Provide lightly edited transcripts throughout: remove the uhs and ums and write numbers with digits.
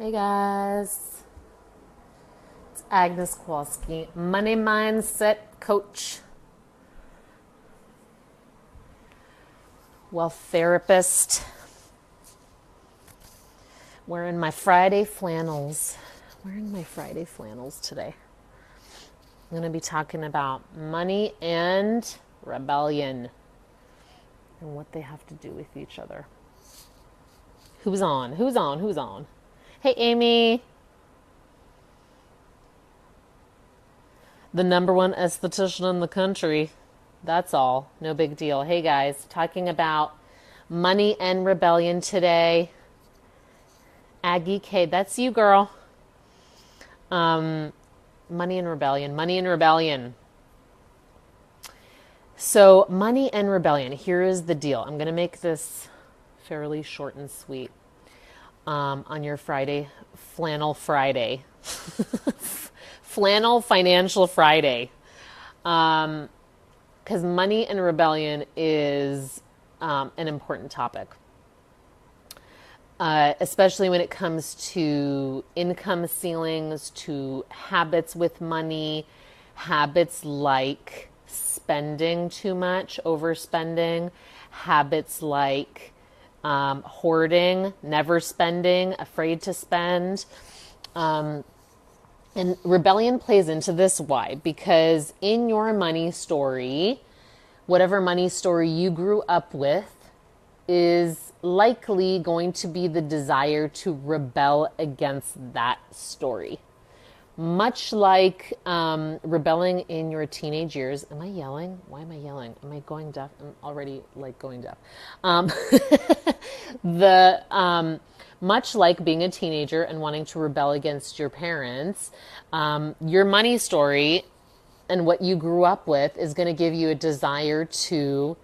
Hey guys, it's Agnes Kowalski, money mindset coach, wealth therapist, wearing my Friday flannels. Today. I'm going to be talking about money and rebellion and what they have to do with each other. Who's on? Hey Amy, the number one esthetician in the country. That's all. No big deal. Hey guys, talking about money and rebellion today. Aggie K, that's you, girl. Money and rebellion. So, money and rebellion. Here is the deal. I'm going to make this fairly short and sweet on your Friday, Flannel Friday. Flannel Financial Friday. Because money and rebellion is an important topic. Especially when it comes to income ceilings, to habits with money, habits like spending too much, overspending, habits like hoarding, never spending, afraid to spend. And rebellion plays into this. Why? Because in your money story, whatever money story you grew up with, is likely going to be the desire to rebel against that story. Much like rebelling in your teenage years. Am I yelling? Why am I yelling? Am I going deaf? I'm already going deaf. Much like being a teenager and wanting to rebel against your parents, your money story and what you grew up with is going to give you a desire to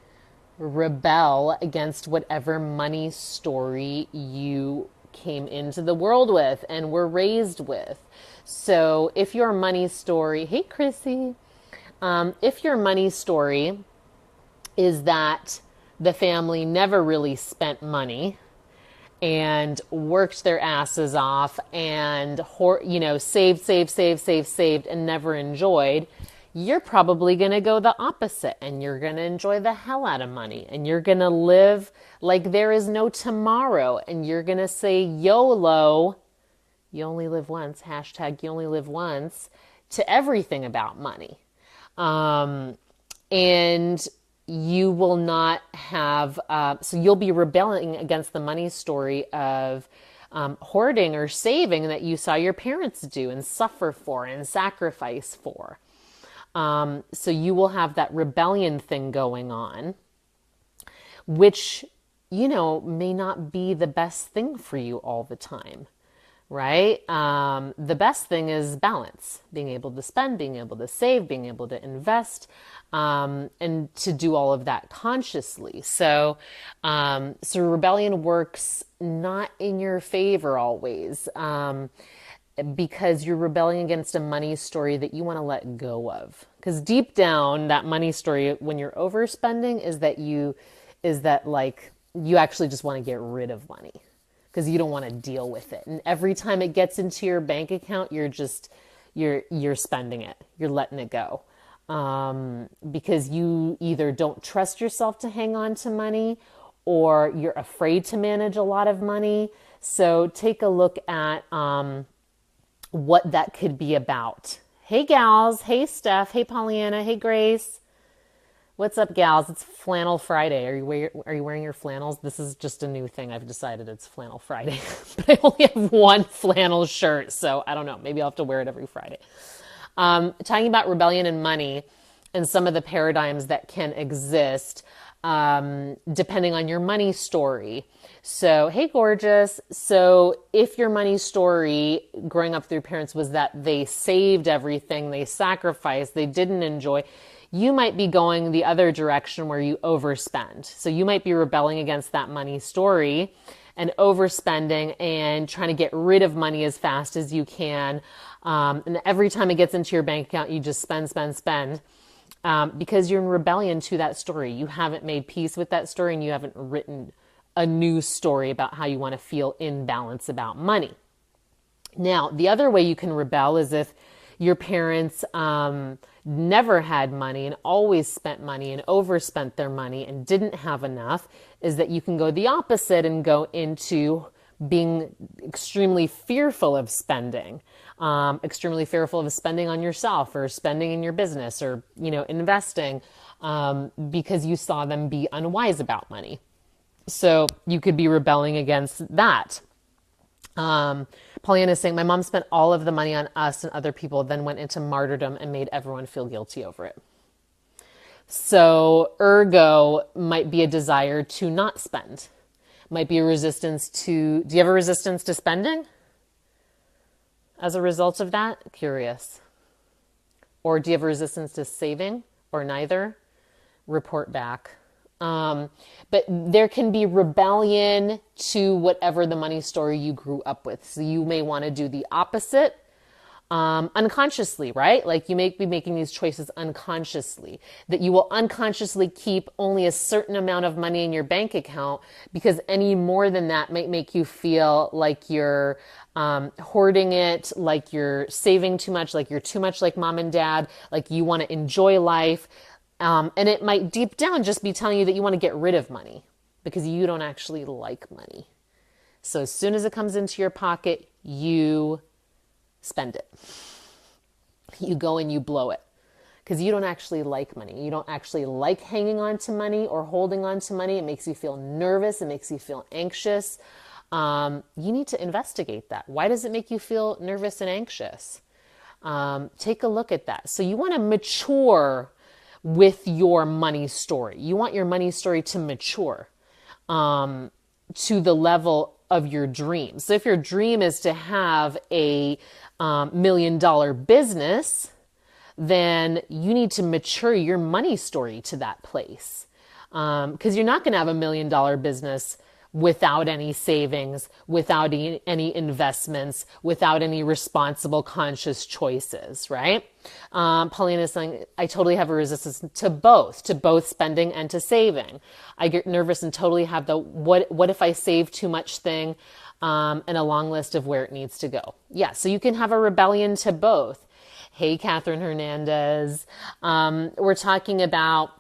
rebel against whatever money story you came into the world with and were raised with. So if your money story, hey Chrissy, if your money story is that the family never really spent money and worked their asses off and saved and never enjoyed, you're probably going to go the opposite and you're going to enjoy the hell out of money and you're going to live like there is no tomorrow and you're going to say YOLO, you only live once, hashtag you only live once, to everything about money. And you will not have, so you'll be rebelling against the money story of hoarding or saving that you saw your parents do and suffer for and sacrifice for. So you will have that rebellion thing going on, which, may not be the best thing for you all the time, right? The best thing is balance, being able to spend, being able to save, being able to invest, and to do all of that consciously. So rebellion works not in your favor always, because you're rebelling against a money story that you want to let go of. Because deep down, that money story, when you're overspending, is that you actually just want to get rid of money because you don't want to deal with it. And every time it gets into your bank account, you're spending it. You're letting it go. Because you either don't trust yourself to hang on to money or you're afraid to manage a lot of money. So take a look at what that could be about. Hey gals, hey Steph, hey Pollyanna, hey Grace. What's up gals? It's Flannel Friday. Are you wearing your flannels? This is just a new thing. I've decided it's Flannel Friday. But I only have one flannel shirt, so I don't know. Maybe I'll have to wear it every Friday. Talking about rebellion and money and some of the paradigms that can exist depending on your money story. So, hey, gorgeous. So if your money story growing up with your parents was that they saved everything, they sacrificed, they didn't enjoy, you might be going the other direction where you overspend. So you might be rebelling against that money story and overspending and trying to get rid of money as fast as you can. And every time it gets into your bank account, you just spend. Because you're in rebellion to that story. You haven't made peace with that story and you haven't written a new story about how you want to feel in balance about money. Now, the other way you can rebel is if your parents never had money and always spent money and overspent their money and didn't have enough, is that you can go the opposite and go into being extremely fearful of spending, extremely fearful of spending on yourself or spending in your business or, investing, because you saw them be unwise about money. So you could be rebelling against that. Pollyanna is saying, my mom spent all of the money on us and other people, then went into martyrdom and made everyone feel guilty over it. So ergo might be a desire to not spend. Might be a resistance to, do you have a resistance to spending as a result of that? Curious. Or do you have a resistance to saving or neither? Report back. But there can be rebellion to whatever the money story you grew up with. So you may want to do the opposite, unconsciously, right? Like you may be making these choices unconsciously, that you will unconsciously keep only a certain amount of money in your bank account because any more than that might make you feel like you're hoarding it, like you're saving too much, like you're too much like mom and dad, like you want to enjoy life. And it might deep down just be telling you that you want to get rid of money because you don't actually like money. So as soon as it comes into your pocket, you spend it. You go and you blow it because you don't actually like money. You don't actually like hanging on to money or holding on to money. It makes you feel nervous. It makes you feel anxious. You need to investigate that. Why does it make you feel nervous and anxious? Take a look at that. So you want to mature with your money story. You want your money story to mature to the level of your dream. So if your dream is to have a $1 million business, then you need to mature your money story to that place. Because you're not going to have $1 million business without any savings, without any investments, without any responsible, conscious choices, right? Paulina is saying, I totally have a resistance to both spending and to saving. I get nervous and totally have the what if I save too much thing, and a long list of where it needs to go. Yeah, so you can have a rebellion to both. Hey, Catherine Hernandez. We're talking about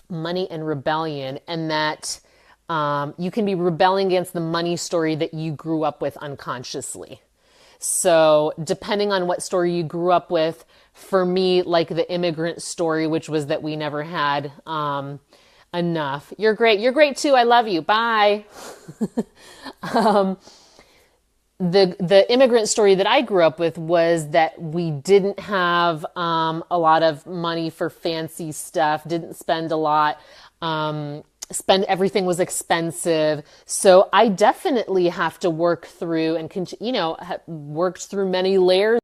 money and rebellion, and that you can be rebelling against the money story that you grew up with unconsciously. So depending on what story you grew up with, for me, like the immigrant story, which was that we never had enough. You're great. You're great too. I love you. Bye. The immigrant story that I grew up with was that we didn't have a lot of money for fancy stuff, didn't spend a lot, everything was expensive. So I definitely have to work through and worked through many layers